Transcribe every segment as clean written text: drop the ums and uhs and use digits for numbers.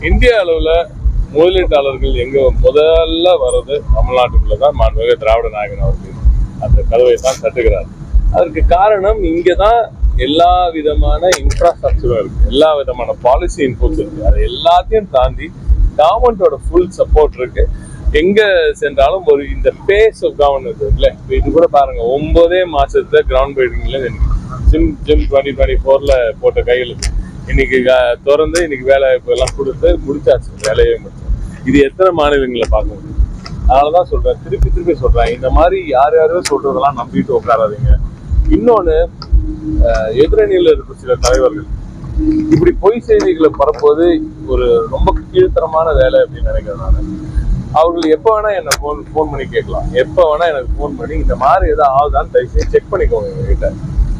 இந்திய அளவுல முதலீட்டாளர்கள் எங்க முதல்ல வர்றது தமிழ்நாட்டுக்குள்ளதான் மாண்புமிகு திராவிட நாயகன் அவர்கள் அந்த கதவை தான் தட்டுகிறார். அதற்கு காரணம் இங்கதான் எல்லா விதமான இன்ஃப்ராஸ்ட்ரக்சரும் இருக்கு, எல்லா விதமான பாலிசி இன்புட்ஸ் இருக்கு. அது எல்லாத்தையும் தாண்டி கவர்மெண்டோட ஃபுல் சப்போர்ட் இருக்கு. எங்க சென்றாலும் ஒரு இந்த பேஸ் ஆஃப் கவர்னன்ஸ் இருக்குல்ல, இது கூட பாருங்க 9 மாசத்துல கிரவுண்ட் பிரேக்கிங்ல ஜிம் 2024 போட்ட கையெழுத்து இன்னைக்கு திறந்து இன்னைக்கு வேலை வாய்ப்பு எல்லாம் கொடுத்து முடிச்சாச்சு, வேலையே முடிச்சு. இது எத்தனை மாநிலங்களை பார்க்க முடியும்? அதனாலதான் சொல்றேன், திருப்பி சொல்றேன், இந்த மாதிரி யாரையோ சொல்றதெல்லாம் நம்பிட்டு உட்காராதீங்க. இன்னொன்னு, எதிரணியில இருக்கிற சில தலைவர்கள் இப்படி பொய் செய்திகளை பரப்புவது ஒரு ரொம்ப கீழ்த்தரமான வேலை அப்படின்னு நினைக்கிறேன் நான். அவர்கள் எப்ப வேணா என்ன போன் பண்ணி கேட்கலாம், எப்ப வேணா எனக்கு போன் பண்ணி இந்த மாதிரி ஏதாவது ஆகுதான்னு தயவுசெய்து செக் பண்ணிக்கோங்க எங்ககிட்ட.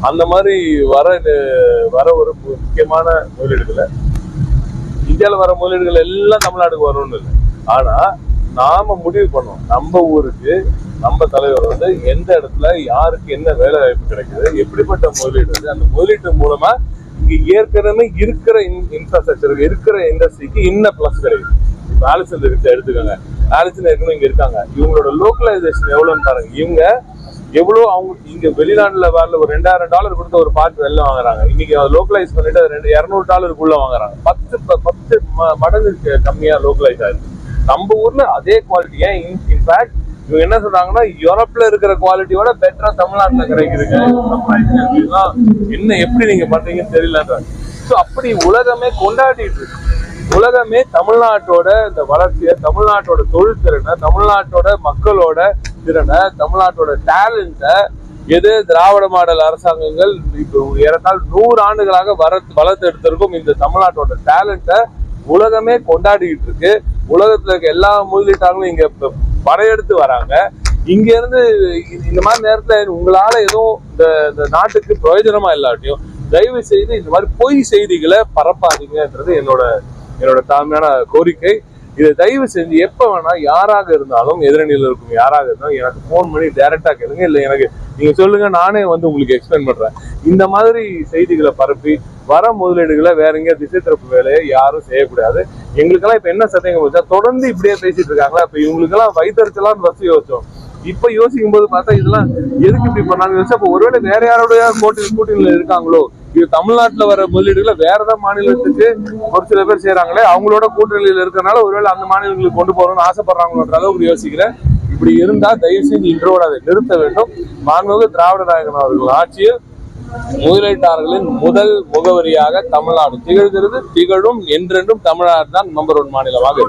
அந்த மாதிரி வர ஒரு முக்கியமான முதலீடுகளை இந்தியாவில வர முதலீடுகள் எல்லாம் தமிழ்நாட்டுக்கு வரணும்னு இல்லை. ஆனா நாம முடிவு பண்ணோம், நம்ம ஊருக்கு நம்ம தலைவர் எந்த இடத்துல யாருக்கு என்ன வேலை வாய்ப்பு கிடைக்குது, எப்படிப்பட்ட முதலீடு, அந்த முதலீட்டு மூலமா இங்க ஏற்கனவே இருக்கிற இன்ஃப்ராஸ்ட்ரக்சருக்கு இருக்கிற இண்டஸ்ட்ரிக்கு இன்னும் பிளஸ் கிடைக்குது. இப்ப ஆலிசன் எடுத்துக்கோங்க, ஆலிசன் ஏற்கனவே இங்க இருக்காங்க, இவங்களோட லோக்கலைசேஷன் எவ்வளவுன்னு பாருங்க. இவங்க எவ்வளவு அவங்க இங்க வெளிநாட்டுல வரல ஒரு $2000 கொடுத்து ஒரு பார்ட் வெளில வாங்குறாங்க, இன்னைக்கு லோக்கலைஸ் பண்ணிட்டு $200 வாங்குறாங்க. 10 மடங்கு கம்மியா லோக்கலைஸ் ஆயிருக்கு. நம்ம ஊர்ல அதே குவாலிட்டியா இன்ஃபேக்ட் இவங்க என்ன சொல்றாங்கன்னா யூரோப்ல இருக்கிற குவாலிட்டியோட பெட்டரா தமிழ்நாட்டுல கிடைக்குதுங்க. என்ன எப்படி நீங்க பண்றீங்கன்னு தெரியலன்றாங்க. ஸோ அப்படி உலகமே கொண்டாடிட்டு இருக்கு. உலகமே தமிழ்நாட்டோட இந்த வளர்ச்சியை, தமிழ்நாட்டோட தொழில் திறனை, தமிழ்நாட்டோட மக்களோட திறனை, தமிழ்நாட்டோட டேலண்ட எது திராவிட மாடல் அரசாங்கங்கள் இப்போ ஏறத்தாழ் 100 ஆண்டுகளாக வளர்த்து எடுத்திருக்கும் இந்த தமிழ்நாட்டோட டேலண்ட உலகமே கொண்டாடிட்டு இருக்கு. உலகத்துல இருக்க எல்லா முதலீட்டாளர்களும் இங்க படையெடுத்து வராங்க. இங்க இருந்து இந்த மாதிரி நேரத்துல உங்களால எதுவும் இந்த நாட்டுக்கு பிரயோஜனமா இல்லாட்டியும் தயவு செய்து இந்த மாதிரி பொய் செய்திகளை பரப்பாதீங்கன்றது என்னோட தாழ்மையான கோரிக்கை. இதை தயவு செஞ்சு எப்ப வேணா யாராக இருந்தாலும், எதிரணியில் இருக்கும் யாராக இருந்தாலும் எனக்கு போன் பண்ணி டைரக்டா கேளுங்க, இல்லை எனக்கு நீங்க சொல்லுங்க, நானே உங்களுக்கு எக்ஸ்பிளைன் பண்றேன். இந்த மாதிரி செய்திகளை பரப்பி வர முதலீடுகளை வேற எங்கேயா திசை திருப்பு வேலையை யாரும் செய்யக்கூடாது. எங்களுக்கெல்லாம் இப்ப என்ன சந்தேகம் வச்சா தொடர்ந்து இப்படியே பேசிட்டு இருக்காங்களா, இப்ப இவங்களுக்கெல்லாம் வைத்தறிச்சலாம்னு ஃபர்ஸ்ட் யோசிச்சோம். இப்ப யோசிக்கும் போது பார்த்தா இதெல்லாம் எதுக்கு இப்படி பண்ணாங்க யோசிச்சா, அப்ப ஒருவேளை வேற யாரோடைய கூட்டணியில இருக்காங்களோ, இது தமிழ்நாட்டுல வர முதலீடுகளை வேற ஏதாவது மாநிலத்துக்கு ஒரு சில பேர் செய்யறாங்களே, அவங்களோட கூட்டணியில இருக்கிறனால ஒருவேளை அந்த மாநிலங்களுக்கு கொண்டு போகணும்னு ஆசைப்படுறாங்களோன்ற அளவுக்கு யோசிக்கிறேன். இப்படி இருந்தா தயவு செஞ்சு இன்றோடு அதை நிறுத்த வேண்டும். மாண்புமிகு திராவிட நாயகன் அவர்கள் ஆட்சியில் முதலீட்டாளர்களின் முதல் முகவரியாக தமிழ்நாடு திகழ்கிறது, திகழும். என்றென்றும் தமிழ்நாடு தான் நம்பர் 1 மாநிலமாக.